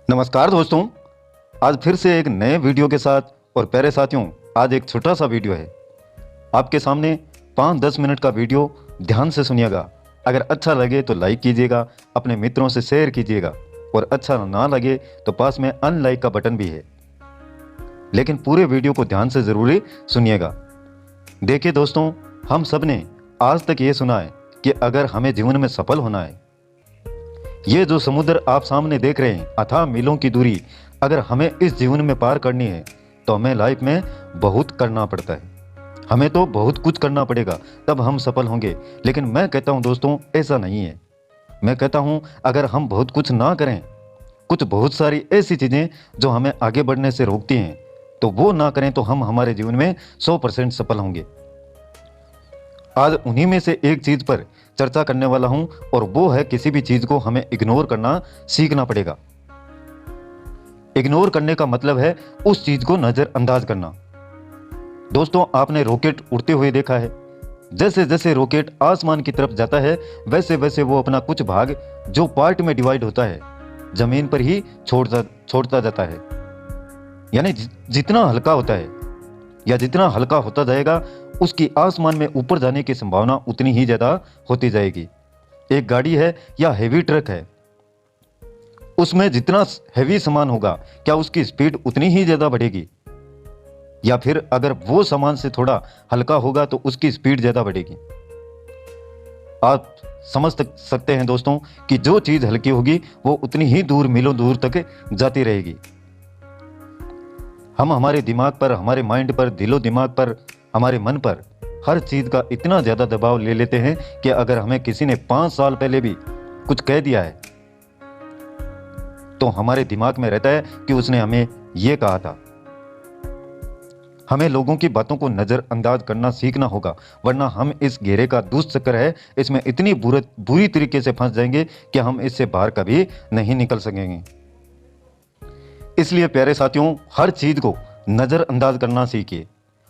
नमस्कार दोस्तों, आज फिर से एक नए वीडियो के साथ। और प्यारे साथियों, आज एक छोटा सा वीडियो है आपके सामने। 5-10 मिनट का वीडियो ध्यान से सुनिएगा। अगर अच्छा लगे तो लाइक कीजिएगा, अपने मित्रों से शेयर कीजिएगा, और अच्छा ना लगे तो पास में अनलाइक का बटन भी है, लेकिन पूरे वीडियो को ध्यान से ज़रूर सुनिएगा। देखिए दोस्तों, हम सब ने आज तक ये सुना है कि अगर हमें जीवन में सफल होना है, ये जो समुद्र आप सामने देख रहे हैं, अथाह मीलों की दूरी अगर हमें इस जीवन में पार करनी है तो हमें लाइफ में बहुत करना पड़ता है। हमें तो बहुत कुछ करना पड़ेगा, तब हम सफल होंगे। लेकिन मैं कहता हूं दोस्तों, ऐसा नहीं है। मैं कहता हूं अगर हम बहुत कुछ ना करें, कुछ बहुत सारी ऐसी चीज़ें जो हमें आगे बढ़ने से रोकती हैं, तो वो ना करें तो हम हमारे जीवन में 100% सफल होंगे। आज उन्हीं में से एक चीज़ पर चर्चा करने वाला हूं, और वो है किसी भी चीज़ को हमें इग्नोर करना सीखना पड़ेगा। इग्नोर करने का मतलब है उस चीज़ को नज़रअंदाज करना। दोस्तों, आपने रॉकेट उड़ते हुए देखा है। जैसे जैसे रॉकेट आसमान की तरफ जाता है, वैसे वैसे वो अपना कुछ भाग जो पार्ट में डिवाइड होता है, ज़मीन पर ही छोड़ता जाता है। यानी जितना हल्का होता है या जितना हल्का होता जाएगा, उसकी आसमान में ऊपर जाने की संभावना उतनी ही ज़्यादा होती जाएगी। एक गाड़ी है या हेवी ट्रक है, उसमें जितना हेवी सामान होगा, क्या उसकी स्पीड उतनी ही ज़्यादा बढ़ेगी? या फिर अगर वो सामान से थोड़ा हल्का होगा तो उसकी स्पीड ज़्यादा बढ़ेगी? आप समझ सकते हैं दोस्तों कि जो चीज़ हल्की होगी वो उतनी ही दूर, मीलों दूर तक जाती रहेगी। हम हमारे दिमाग पर, हमारे माइंड पर, दिलो दिमाग पर, हमारे मन पर हर चीज़ का इतना ज़्यादा दबाव ले लेते हैं कि अगर हमें किसी ने 5 साल पहले भी कुछ कह दिया है तो हमारे दिमाग में रहता है कि उसने हमें ये कहा था। हमें लोगों की बातों को नज़रअंदाज करना सीखना होगा, वरना हम इस घेरे का दुष्चक्र है, इसमें इतनी बुरी तरीके से फंस जाएंगे कि हम इससे बाहर कभी नहीं निकल सकेंगे। इसलिए प्यारे साथियों, हर चीज़ को नज़रअंदाज करना सीखिए।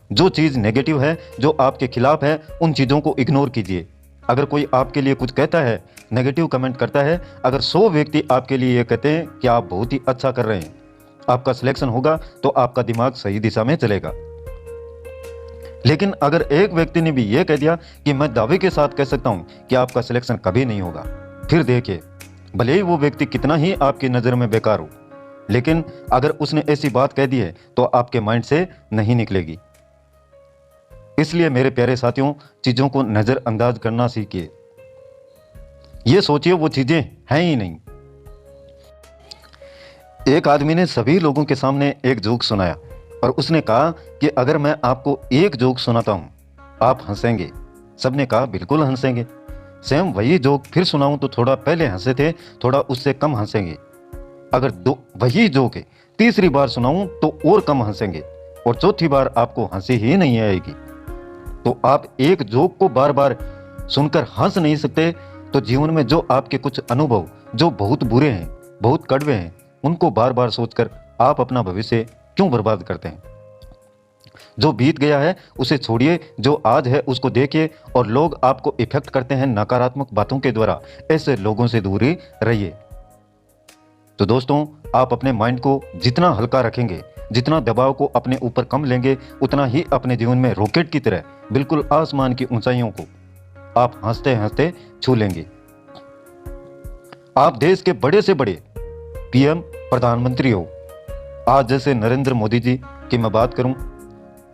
जो चीज़ नेगेटिव है, जो आपके खिलाफ है, उन चीज़ों को इग्नोर कीजिए। अगर कोई आपके लिए कुछ कहता है, नेगेटिव कमेंट करता है, अगर 100 व्यक्ति आपके लिए ये कहते हैं कि आप बहुत ही अच्छा कर रहे हैं, आपका सिलेक्शन होगा, तो आपका दिमाग सही दिशा में चलेगा। लेकिन अगर एक व्यक्ति ने भी ये कह दिया कि मैं दावे के साथ कह सकता हूँ कि आपका सिलेक्शन कभी नहीं होगा, फिर देखिए, भले ही वो व्यक्ति कितना ही आपकी नज़र में बेकार हो, लेकिन अगर उसने ऐसी बात कह दी है तो आपके माइंड से नहीं निकलेगी। इसलिए मेरे प्यारे साथियों, चीज़ों को नज़रअंदाज करना सीखिए। ये सोचिए वो चीज़ें हैं ही नहीं। एक आदमी ने सभी लोगों के सामने एक जोक सुनाया और उसने कहा कि अगर मैं आपको एक जोक सुनाता हूँ, आप हंसेंगे? सबने कहा बिल्कुल हंसेंगे। सेम वही जोक फिर सुनाऊं तो थोड़ा पहले हंसे थे, थोड़ा उससे कम हंसेंगे। अगर वही जोक है तीसरी बार सुनाऊं तो और कम हंसेंगे, और चौथी बार आपको हंसी ही नहीं आएगी। तो आप एक जोक को बार बार सुनकर हंस नहीं सकते, तो जीवन में जो आपके कुछ अनुभव जो बहुत बुरे हैं, बहुत कड़वे हैं, उनको बार बार सोचकर आप अपना भविष्य क्यों बर्बाद करते हैं? जो बीत गया है उसे छोड़िए, जो आज है उसको देखिए। और लोग आपको इफेक्ट करते हैं नकारात्मक बातों के द्वारा, ऐसे लोगों से दूर ही रहिए। तो दोस्तों, आप अपने माइंड को जितना हल्का रखेंगे, जितना दबाव को अपने ऊपर कम लेंगे, उतना ही अपने जीवन में रॉकेट की तरह बिल्कुल आसमान की ऊंचाइयों को आप हंसते हंसते छू लेंगे। आप देश के बड़े से बड़े पीएम, प्रधानमंत्री हो, आज जैसे नरेंद्र मोदी जी की मैं बात करूं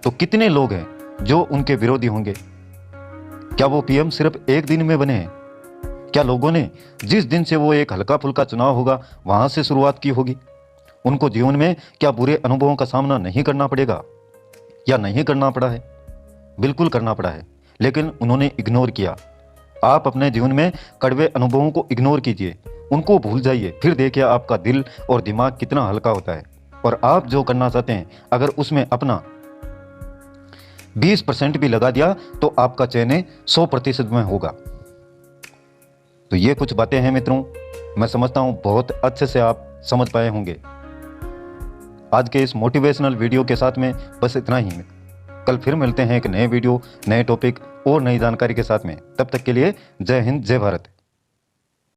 तो कितने लोग हैं जो उनके विरोधी होंगे? क्या वो पीएम सिर्फ एक दिन में बने हैं? क्या लोगों ने जिस दिन से वो एक हल्का फुल्का चुनाव होगा वहां से शुरुआत की होगी? उनको जीवन में क्या बुरे अनुभवों का सामना नहीं करना पड़ेगा या नहीं करना पड़ा है? बिल्कुल करना पड़ा है, लेकिन उन्होंने इग्नोर किया। आप अपने जीवन में कड़वे अनुभवों को इग्नोर कीजिए, उनको भूल जाइए, फिर देखिए आपका दिल और दिमाग कितना हल्का होता है। और आप जो करना चाहते हैं, अगर उसमें अपना 20% भी लगा दिया तो आपका चयन 100% में होगा। तो ये कुछ बातें हैं मित्रों, मैं समझता हूँ बहुत अच्छे से आप समझ पाए होंगे। आज के इस मोटिवेशनल वीडियो के साथ में बस इतना ही। कल फिर मिलते हैं एक नए वीडियो, नए टॉपिक और नई जानकारी के साथ में। तब तक के लिए जय हिंद, जय भारत।